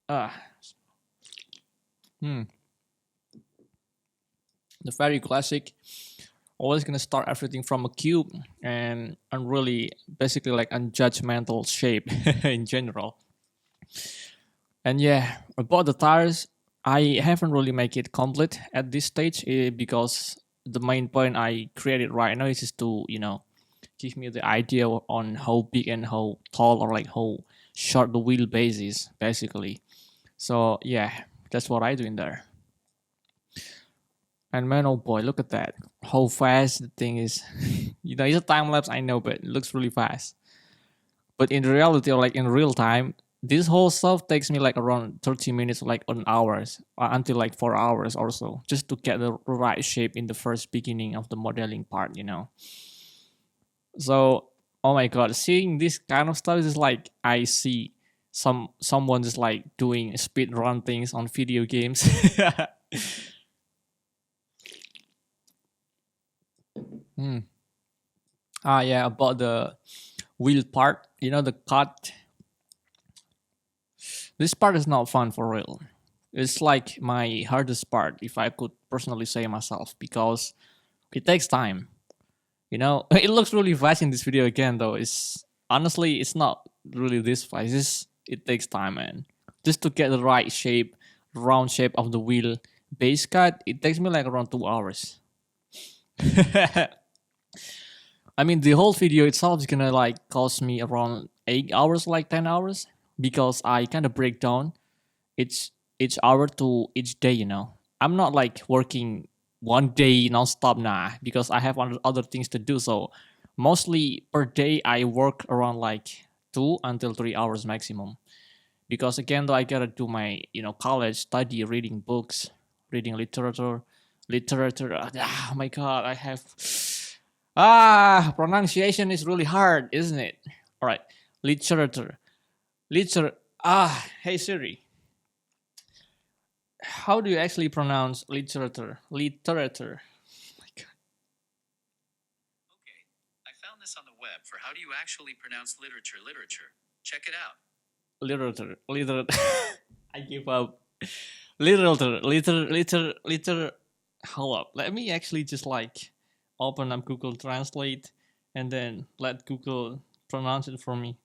uh, hmm, the very classic. Always gonna start everything from a cube and really basically like unjudgmental shape in general. And yeah, about the tires, I haven't really make it complete at this stage because the main point I created right now is just to give me the idea on how big and how tall or like how short the wheelbase is basically. So yeah, that's what I do in there. And man, oh boy, look at that! How fast the thing is. It's a time lapse, I know, but it looks really fast. But in reality, or like in real time, this whole stuff takes me like around 30 minutes, like an hours, until like 4 hours or so, just to get the right shape in the first beginning of the modeling part. So, oh my god, seeing this kind of stuff is like I see someone just like doing speed run things on video games. Hmm. Yeah, about the wheel part, the cut. This part is not fun for real. It's like my hardest part, if I could personally say myself, because it takes time. It looks really fast in this video again, though. It's honestly, it's not really this fast. It takes time, man. Just to get the right shape, round shape of the wheel base cut, it takes me like around 2 hours. I mean, the whole video itself is gonna like cost me around 8 hours, like 10 hours, because I kind of break down each hour to each day. I'm not like working one day non-stop nah, because I have other things to do. So mostly per day I work around like 2 until 3 hours maximum, because again though I gotta do my college study, reading books, reading literature. Oh my god, I have pronunciation is really hard, isn't it? All right, literature liter hey Siri, how do you actually pronounce literature? Oh my god. Okay, I found this on the web for how do you actually pronounce literature. Check it out. Literature. I give up. Literature. Hold up, let me actually just like open up Google Translate and then let Google pronounce it for me.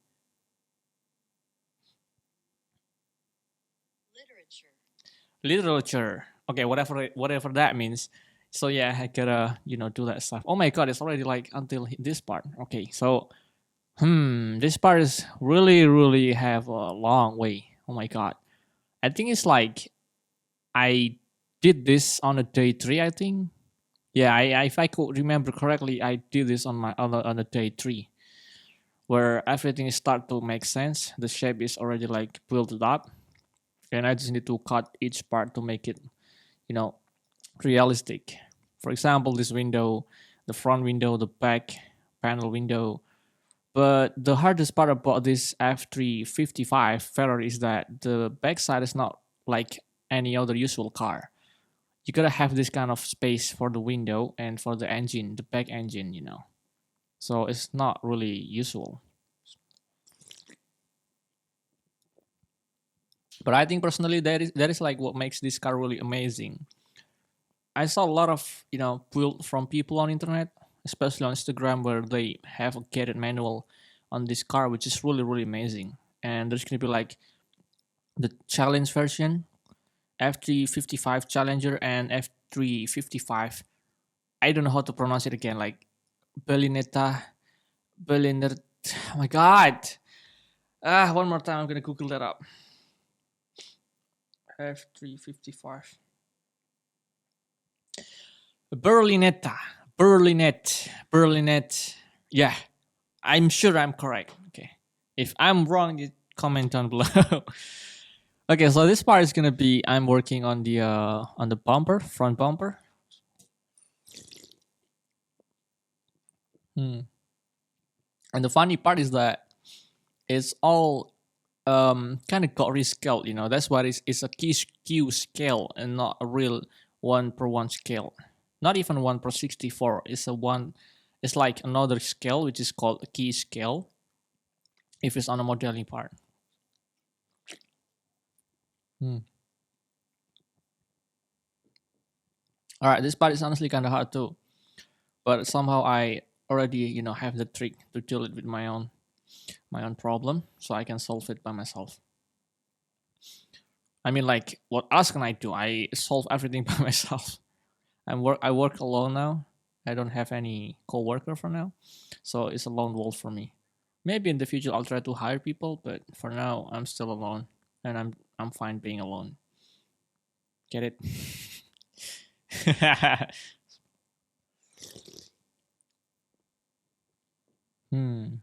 Literature. Okay, whatever that means. So yeah, I gotta do that stuff. Oh my god, it's already like until this part. Okay, so this part is really have a long way. Oh my god, I think it's like I did this on a day three. I think. Yeah, if I could remember correctly, I did this on a day three, where everything start to make sense. The shape is already like built up, and I just need to cut each part to make it, you know, realistic. For example, this window, the front window, the back panel window. But the hardest part about this F355 Ferrari is that the backside is not like any other usual car. You gotta have this kind of space for the window and for the engine, the back engine. So it's not really usual. But I think personally that is like what makes this car really amazing. I saw a lot of build from people on internet, especially on Instagram, where they have a guided manual on this car, which is really amazing. And there's gonna be like the challenge version, F355 Challenger and F355. I don't know how to pronounce it again, like Berlinetta, Berliner. Oh my god! One more time, I'm gonna Google that up. F355. Berlinetta. Berlinet. Yeah, I'm sure I'm correct. Okay. If I'm wrong, you comment down below. Okay, so this part is gonna be I'm working on the bumper, front bumper. Hmm. And the funny part is that it's all kind of got rescaled. That's why it's a Q scale and not a real 1:1 scale. Not even 1/64. It's a one. It's like another scale which is called a key scale. If it's on a modeling part. Hmm. All right, this part is honestly kind of hard too, but somehow I already have the trick to deal it with my own problem, so I can solve it by myself. I mean, like, what else can I do? I solve everything by myself. I work alone now. I don't have any coworker for now, so it's a lone wolf for me. Maybe in the future I'll try to hire people, but for now I'm still alone, and I'm fine being alone. Get it? hmm.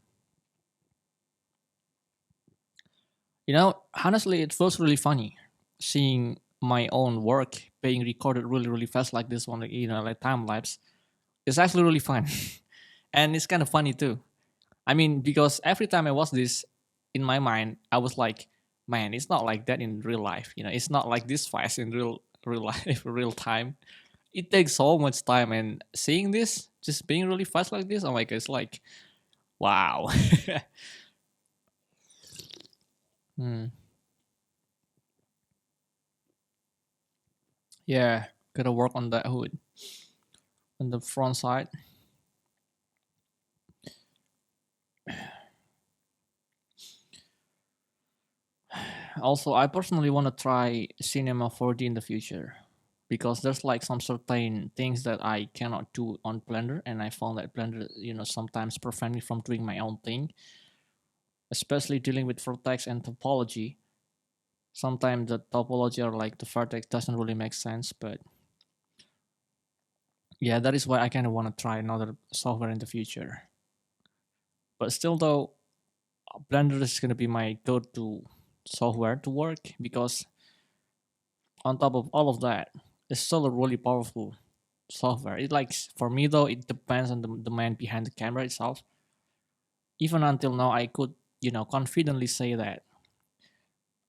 Honestly, it feels really funny seeing my own work being recorded really, really fast like this one, like time lapse. It's actually really fun, and it's kind of funny too. I mean, because every time I watch this in my mind, I was like, man, it's not like that in real life. It's not like this fast in real life, real time. It takes so much time, and seeing this just being really fast like this, oh my god, it's like, wow. Hmm. Yeah, gotta work on that hood on the front side. Also, I personally want to try Cinema 4D in the future because there's like some certain things that I cannot do on Blender, and I found that Blender, sometimes prevent me from doing my own thing, especially dealing with vertex and topology. Sometimes the topology or like the vertex doesn't really make sense, but yeah, that is why I kind of want to try another software in the future. But still, though, Blender is going to be my go-to software to work because on top of all of that, it's still a really powerful software. It like for me though, it depends on the man behind the camera itself. Even until now, I could confidently say that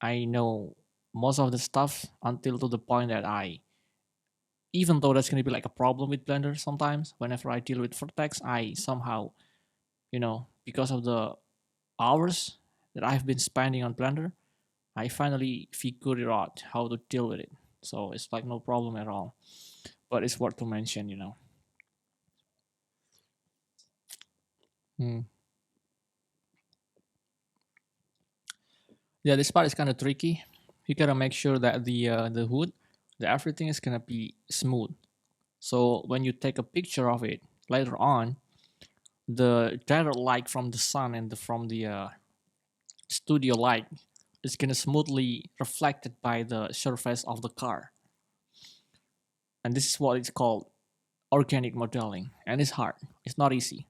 I know most of the stuff until to the point that even though that's gonna be like a problem with Blender sometimes. Whenever I deal with vertex, I somehow because of the hours that I've been spending on Blender, I finally figured it out how to deal with it. So it's like no problem at all. But it's worth to mention. Hmm. Yeah, this part is kind of tricky. You gotta make sure that the hood, that everything is gonna be smooth. So when you take a picture of it later on, the direct light from the sun and from the studio light is gonna smoothly reflected by the surface of the car, and this is what it's called organic modeling, and it's hard. It's not easy.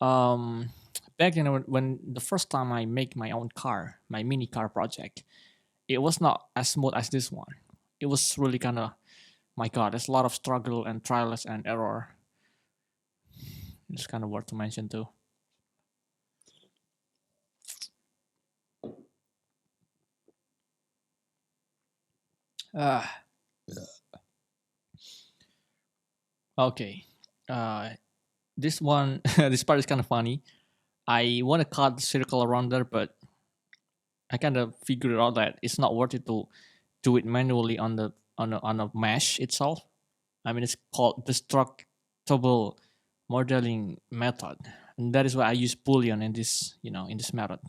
Um, Back in when the first time I make my own car, my mini car project, it was not as smooth as this one. It was really kind of, my god, there's a lot of struggle and trials and error. It's kind of worth to mention too. uh, okay. uh this one, this part is kind of funny. I want to cut the circle around there, but I kind of figured out that it's not worth it to do it manually on a mesh itself. I mean, it's called destructible modeling method, and that is why I use Boolean in this method.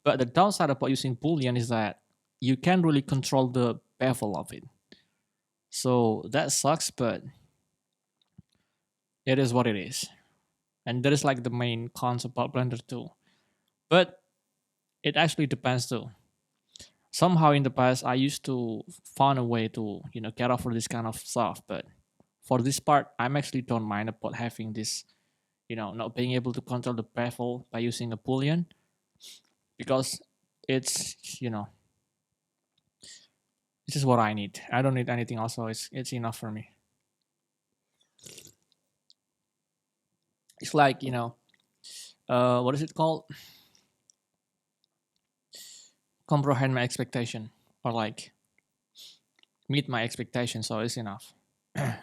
But the downside about using Boolean is that you can't really control the bevel of it. So that sucks, but it is what it is. And that is like the main cons about Blender too. But it actually depends too. Somehow in the past I used to find a way to get over this kind of stuff, but for this part I'm actually don't mind about having this, not being able to control the bevel by using a boolean, because it's this is what I need. I don't need anything else, so it's enough for me. It's like what is it called, comprehend my expectation, or like meet my expectation, so it's enough. Oh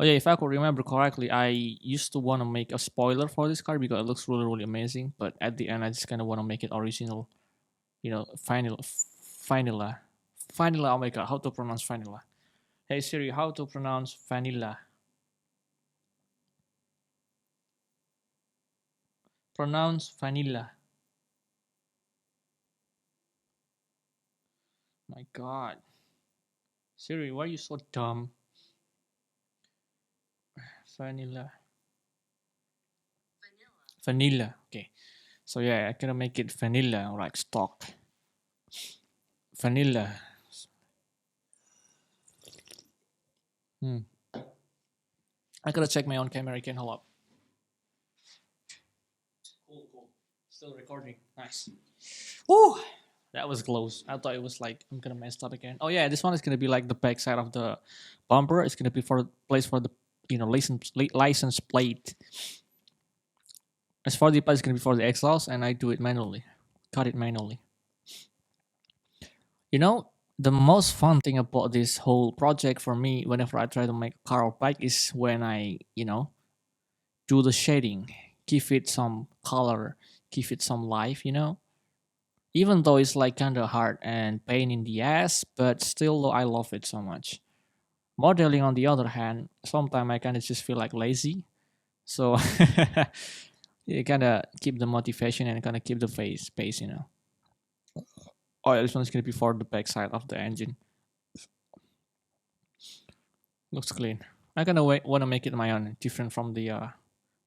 yeah, if I could remember correctly, I used to want to make a spoiler for this card because it looks really, really amazing. But at the end, I just kind of want to make it original. vanilla, vanilla. Oh my god, how to pronounce vanilla? Hey Siri, how to pronounce vanilla? Pronounce vanilla. My god, Siri, why are you so dumb? Vanilla. Vanilla. Okay. So yeah, I gotta make it vanilla or like stock. Vanilla. Hmm. I gotta check my own camera again. Hold up. Cool, cool. Still recording. Nice. Woo! That was close. I thought it was like I'm gonna mess up again. Oh yeah, this one is gonna be like the back side of the bumper. It's gonna be for place for the license plate. As for the plate, it's gonna be for the exhaust, and I do it manually. Cut it manually. You know, the most fun thing about this whole project for me, whenever I try to make a car or bike, is when I, do the shading, give it some color, give it some life. Even though it's like kind of hard and pain in the ass, but still, though, I love it so much. Modeling, on the other hand, sometimes I kind of just feel like lazy. So you kind of keep the motivation and kind of keep the pace. Oh, yeah, this one's gonna be for the backside of the engine. Looks clean. I kind of want to make it my own, different from the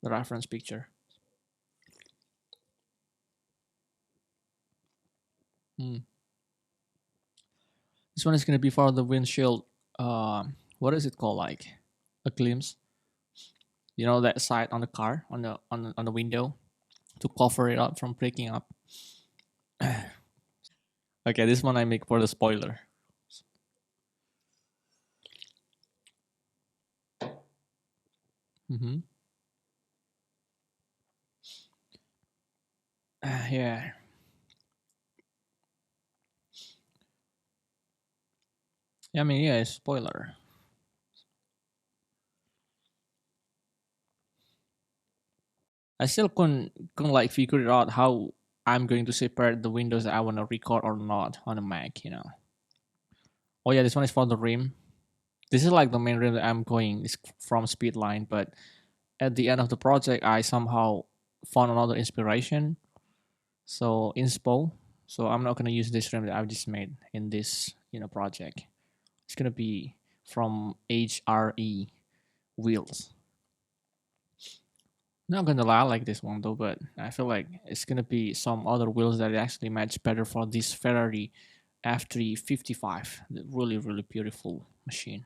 reference picture. Hmm. This one is gonna be for the windshield. What is it called? Like a glimpse. You know that side on the car on the window to cover it up from breaking up. Okay, this one I make for the spoiler. Mm-hmm. Yeah. Yeah, I mean, yeah, spoiler. I still couldn't like figure it out how I'm going to separate the windows that I want to record or not on a Mac. Oh yeah, this one is for the rim. This is like the main rim that I'm going is from Speedline, but at the end of the project, I somehow found another inspiration. So inspo. So I'm not gonna use this rim that I've just made in this project. It's gonna be from HRE wheels. Not gonna lie, I like this one though, but I feel like it's gonna be some other wheels that actually match better for this Ferrari F355. The really, really beautiful machine.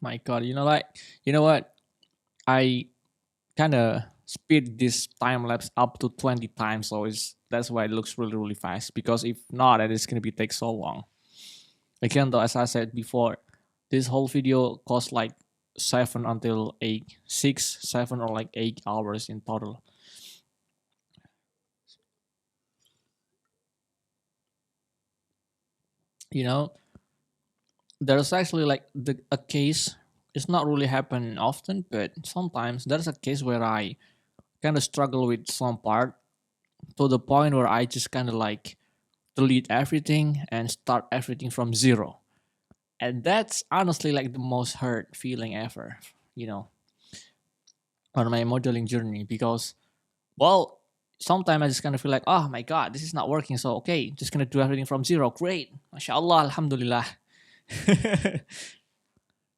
My God, you know what? I kind of speed this time lapse up to 20 times, so that's why it looks really, really fast. Because if not, it's gonna be take so long. Again, though, as I said before, this whole video cost like 7 or like 8 hours in total. You know, there's actually like a case. It's not really happen often, but sometimes there's a case where I kind of struggle with some part to the point where I just kind of like delete everything and start everything from zero. And that's honestly like the most hurt feeling ever, you know, on my modeling journey because, well, sometimes I just kind of feel like, oh my God, this is not working. So, okay, just gonna do everything from zero. Great. MashaAllah, Alhamdulillah.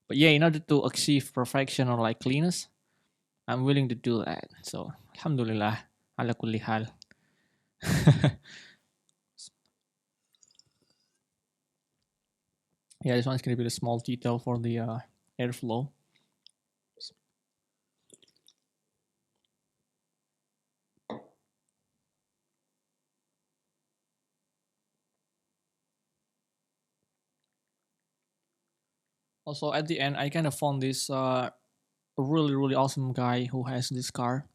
But yeah, in order to achieve perfection or like cleanness, I'm willing to do that. So, Alhamdulillah, ala kulli hal. Yeah, this one's gonna be the small detail for the airflow. Also, at the end, I kind of found this really, really awesome guy who has this car.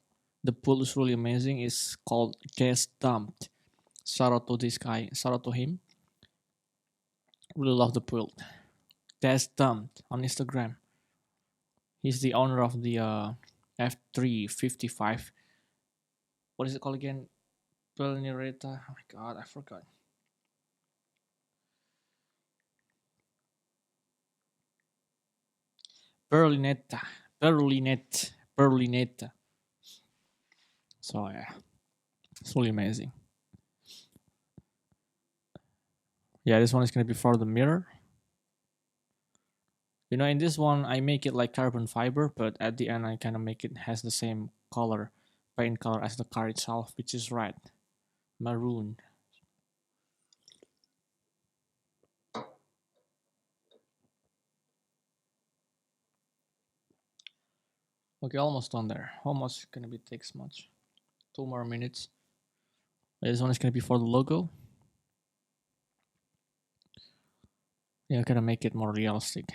The build is really amazing. It's called Gas Dumped. Shout out to this guy. Shout out to him. Really love the build. Gas Dumped on Instagram. He's the owner of the F355. What is it called again? Berlinetta. Oh my god, I forgot. Berlinetta. Berlinetta. So yeah, it's really amazing. Yeah, this one is gonna be for the mirror. You know, in this one I make it like carbon fiber, but at the end I kind of make it has the same color, paint color as the car itself, which is red, maroon. Okay, almost done there. Almost gonna be takes much. 2 more minutes. This one is gonna be for the logo. Yeah, I'm gonna make it more realistic.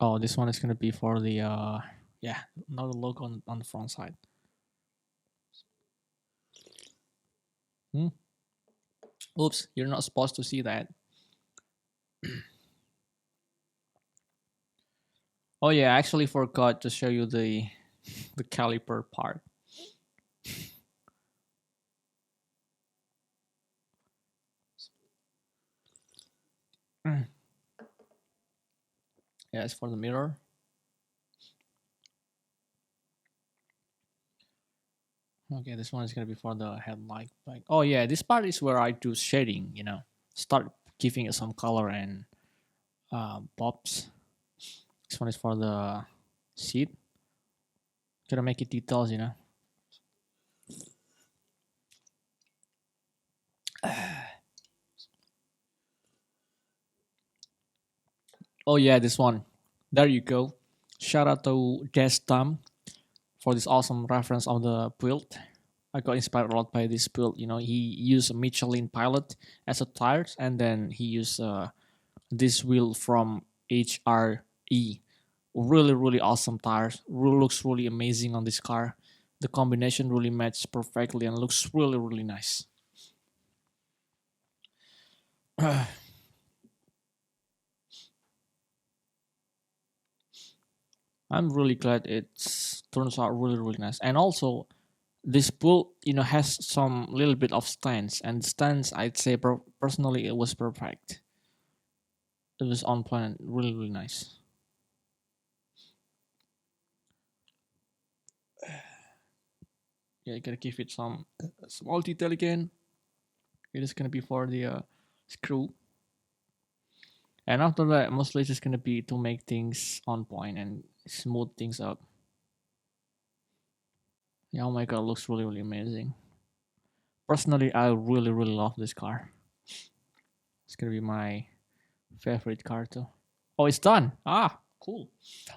Oh, this one is gonna be for the yeah, another logo on the front side. Oops, you're not supposed to see that. Oh yeah, I actually forgot to show you the the caliper part. Yeah, it's for the mirror. Okay, this one is gonna be for the headlight. Like, oh yeah, this part is where I do shading. You know, start giving it some color and pops. This one is for the seat. Gotta make it details, you know. Oh yeah, this one. There you go. Shout out to Destam for this awesome reference of the build. I got inspired a lot by this build. You know, he used a Michelin Pilot as a tires, and then he used this wheel from HRE. Really, really awesome tires. Really looks really amazing on this car. The combination really matches perfectly and looks really, really nice. I'm really glad it turns out really, really nice. And also, this build, you know, has some little bit of stance, and stance, I'd say personally, it was perfect. It was on point, really, really nice. Yeah, you gotta give it some small detail again. It is gonna be for the screw, and after that, mostly it's just gonna be to make things on point and smooth things up. Yeah, oh my god, it looks really, really amazing. Personally, I really, really love this car. It's gonna be my favorite car too. Oh, it's done. Ah, cool.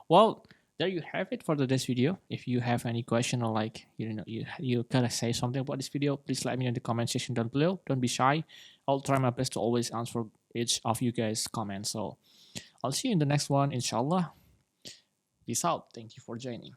Well, there you have it for today's video. If you have any question or like you gotta say something about this video, please let me know in the comment section down below. Don't be shy. I'll try my best to always answer each of you guys' comments. So I'll see you in the next one, inshallah. Peace out. Thank you for joining.